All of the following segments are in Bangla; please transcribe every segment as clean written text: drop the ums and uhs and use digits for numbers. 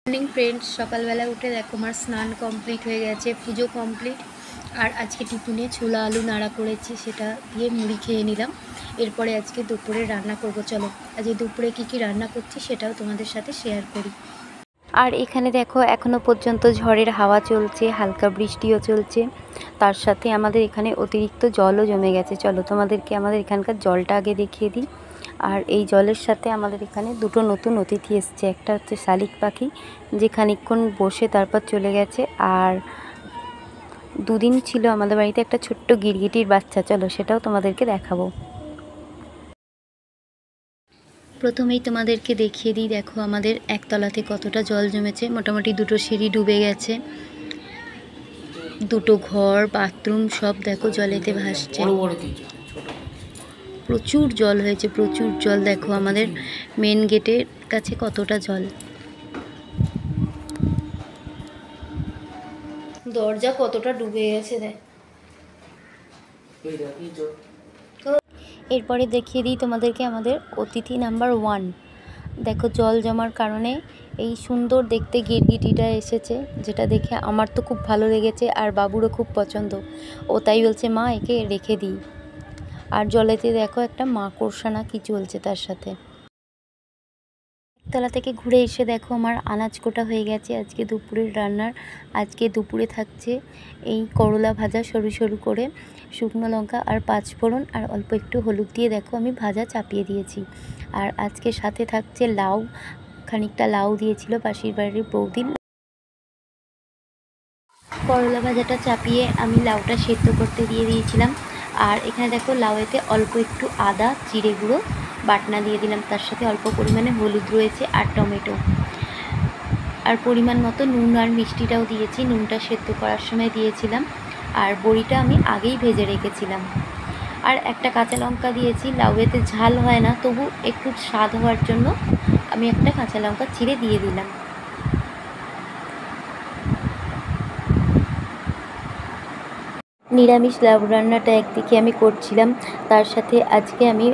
मॉर्निंग फ्रेंड्स सकालबेला उठे देखो हमार स्नान कमप्लीट हो गए पुजो कमप्लीट और आज के टिफिने छोला आलू नाड़ा करेছি সেটা দিয়ে মুড়ি খেয়ে নিলাম। এরপরে আজকে দুপুরে রান্না করব। চলো আজ দুপুরে কি রান্না করছি সেটাও তোমাদের সাথে শেয়ার করি। আর এখানে দেখো এখনো পর্যন্ত ঝড়ের হাওয়া চলছে, হালকা বৃষ্টিও চলছে, তার সাথে আমাদের এখানে অতিরিক্ত জলও জমে গেছে। চলো তোমাদেরকে আমাদের এখানকার জলটা আগে দেখিয়ে দিই। আর এই জলের সাথে আমাদের এখানে দুটো নতুন অতিথি এসছে। একটা হচ্ছে শালিক পাখি, যে খানিকক্ষণ বসে তারপর চলে গেছে। আর দুদিন ছিল আমাদের বাড়িতে একটা ছোট্ট গিরগিটির বাচ্চা। চলো সেটাও তোমাদেরকে দেখাবো। প্রথমেই তোমাদেরকে দেখিয়ে দিই, দেখো আমাদের একতলাতে কতটা জল জমেছে। মোটামুটি দুটো সিঁড়ি ডুবে গেছে, দুটো ঘর বাথরুম সব দেখো জলেতে ভাসছে। প্রচুর জল হয়েছে, প্রচুর জল। দেখো আমাদের মেন গেটের কাছে কতটা জল, দরজা কতটা ডুবে গেছে দেখ। এরপরে দেখিয়ে দিই তোমাদেরকে আমাদের অতিথি নাম্বার 1। দেখো জল জমার কারণে এই সুন্দর দেখতে গিরগিটিটা এসেছে, যেটা দেখে আমার তো খুব ভালো লেগেছে আর বাবুরও খুব পছন্দ। ও তাই বলছে মা একে রেখে দিই। আর জলেতে দেখো একটা মাকড়সা না কি চলছে তার সাথে। তলা থেকে ঘুরে এসে দেখো আমার আনাজ কোটা হয়ে গেছে আজকে দুপুরের রান্নার। আজকে দুপুরে থাকছে এই করলা ভাজা সরু সরু করে, শুকনো লঙ্কা আর পাঁচফোড়ন আর অল্প একটু হলুদ দিয়ে দেখো আমি ভাজা চাপিয়ে দিয়েছি। আর আজকে সাথে থাকছে লাউ, খানিকটা লাউ দিয়েছিল পাশের বাড়ির বৌদি। করলা ভাজাটা চাপিয়ে আমি লাউটা সেদ্ধ করতে দিয়ে দিয়েছিলাম। আর এখানে দেখো লাউয়েতে অল্প একটু আদা জিরে গুঁড়ো বাটনা দিয়ে দিলাম, তার সাথে অল্প পরিমাণে হলুদ রয়েছে আর টমেটো, আর পরিমাণ মতো নুন আর মিষ্টিটাও দিয়েছি। নুনটা সেদ্ধ করার সময় দিয়েছিলাম, আর বড়িটা আমি আগেই ভেজে রেখেছিলাম। আর একটা কাঁচা লঙ্কা দিয়েছি। লাউয়েতে ঝাল হয় না, তবু একটু স্বাদ হওয়ার জন্য আমি একটা কাঁচা লঙ্কা চিড়ে দিয়ে দিলাম। নিরামিষ লাউ রান্নাটা একদিকে আমি করছিলাম, তার সাথে আজকে আমি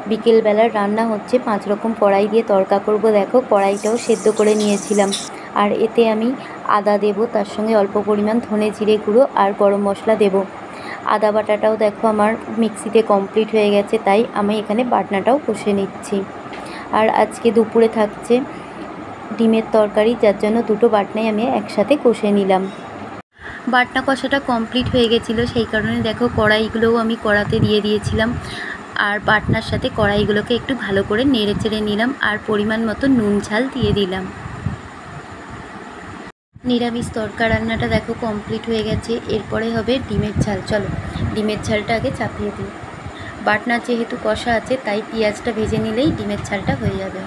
বিকেলবেলার রান্না হচ্ছে 5 রকম কড়াই দিয়ে তড়কা করব। দেখো কড়াইটাও সেদ্ধ করে নিয়েছিলাম। আর এতে আমি আদা দেব, তার সঙ্গে অল্প পরিমাণ ধনে জিরে গুঁড়ো আর গরম মশলা দেব। আদা বাটাটাও দেখো আমার মিক্সিতে কমপ্লিট হয়ে গেছে, তাই আমি এখানে বাটনাটাও কষে নিচ্ছি। আর আজকে দুপুরে থাকছে ডিমের তরকারি, যার জন্য দুটো বাটনাই আমি একসাথে কষে নিলাম। বাটনা কষাটা কমপ্লিট হয়ে গেছিলো, সেই কারণে দেখো কড়াইগুলোও আমি কড়াতে দিয়ে দিয়েছিলাম। আর বাটনার সাথে কড়াইগুলোকে একটু ভালো করে নেড়ে চেড়ে নিলাম, আর পরিমাণ মতো নুন ঝাল দিয়ে দিলাম। নিরামিষ তরকা রান্নাটা দেখো কমপ্লিট হয়ে গেছে। এরপরে হবে ডিমের ঝাল। চলো ডিমের ঝালটা আগে চাপিয়ে দিই। বাটনা যেহেতু কষা আছে তাই পেঁয়াজটা ভেজে নিলেই ডিমের ঝালটা হয়ে যাবে।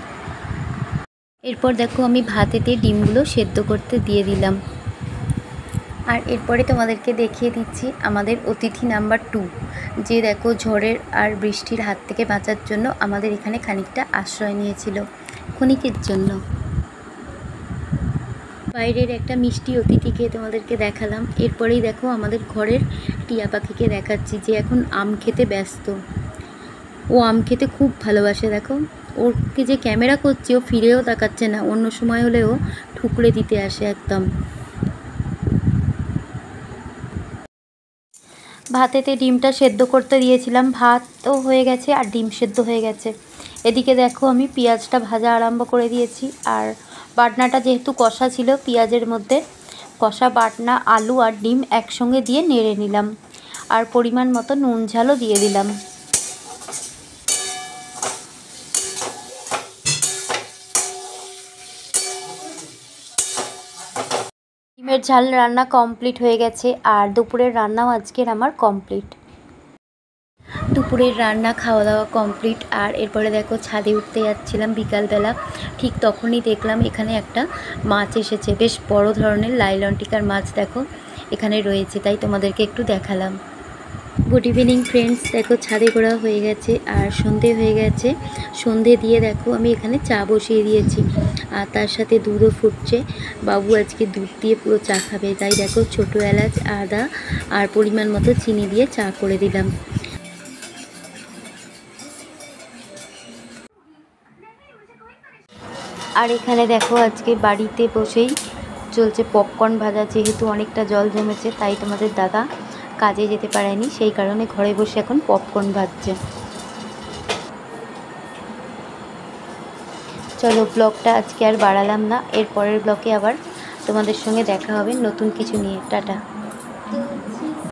এরপর দেখো আমি ভাতেতে ডিমগুলো সেদ্ধ করতে দিয়ে দিলাম। আর এরপরে তোমাদেরকে দেখিয়ে দিচ্ছি আমাদের অতিথি নাম্বার 2, যে দেখো ঝড়ের আর বৃষ্টির হাত থেকে বাঁচার জন্য আমাদের এখানে খানিকটা আশ্রয় নিয়েছিল ক্ষণিকের জন্য। বাইরের একটা মিষ্টি অতিথিকে তোমাদেরকে দেখালাম। এরপরেই দেখো আমাদের ঘরের টিয়া পাখিকে দেখাচ্ছি, যে এখন আম খেতে ব্যস্ত। ও আম খেতে খুব ভালোবাসে। দেখো ওকে যে ক্যামেরা করছি ও ফিরেও তাকাচ্ছে না, অন্য সময় হলেও ঠুকরে দিতে আসে একদম। ভাতেতে ডিমটা সেদ্ধ করতে দিয়েছিলাম, ভাতও হয়ে গেছে আর ডিম সেদ্ধ হয়ে গেছে। এদিকে দেখো আমি পেঁয়াজটা ভাজা আরম্ভ করে দিয়েছি। আর বাটনাটা যেহেতু কষা ছিল, পেঁয়াজের মধ্যে কষা বাটনা আলু আর ডিম একসঙ্গে দিয়ে নেড়ে নিলাম। আর পরিমাণ মতো নুন ঝালও দিয়ে দিলাম। ডিমের ঝাল রান্না কমপ্লিট হয়ে গেছে, আর দুপুরের রান্নাও আজকের আমার কমপ্লিট। দুপুরের রান্না খাওয়া দাওয়া কমপ্লিট। আর এরপরে দেখো ছাদে উঠতে যাচ্ছিলাম বিকালবেলা, ঠিক তখনই দেখলাম এখানে একটা মাছ এসেছে, বেশ বড় ধরনের লাইলনটিকার মাছ দেখো এখানে রয়েছে, তাই তোমাদেরকে একটু দেখালাম। গুড ইভিনিং ফ্রেন্ডস, দেখো ছাদে ঘোরা হয়ে গেছে আর সন্ধে হয়ে গেছে। সন্ধে দিয়ে দেখো আমি এখানে চা বসিয়ে দিয়েছি, আর তার সাথে দুধও ফুটছে। বাবু আজকে দুধ দিয়ে পুরো চা খাবে, তাই দেখো ছোটো এলাচ আদা আর পরিমাণ মতো চিনি দিয়ে চা করে দিলাম। আর এখানে দেখো আজকে বাড়িতে বসেই চলছে পপকর্ন ভাজা। যেহেতু অনেকটা জল জমেছে তাই তোমাদের দাদা কাজে যেতে পারেনি, সেই কারণে ঘরে বসে এখন পপকর্ন ভাজছে। চলো ব্লগটা আজকে আর বাড়ালাম না, এর পরের ব্লগে আবার তোমাদের সঙ্গে দেখা হবে নতুন কিছু নিয়ে। টাটা।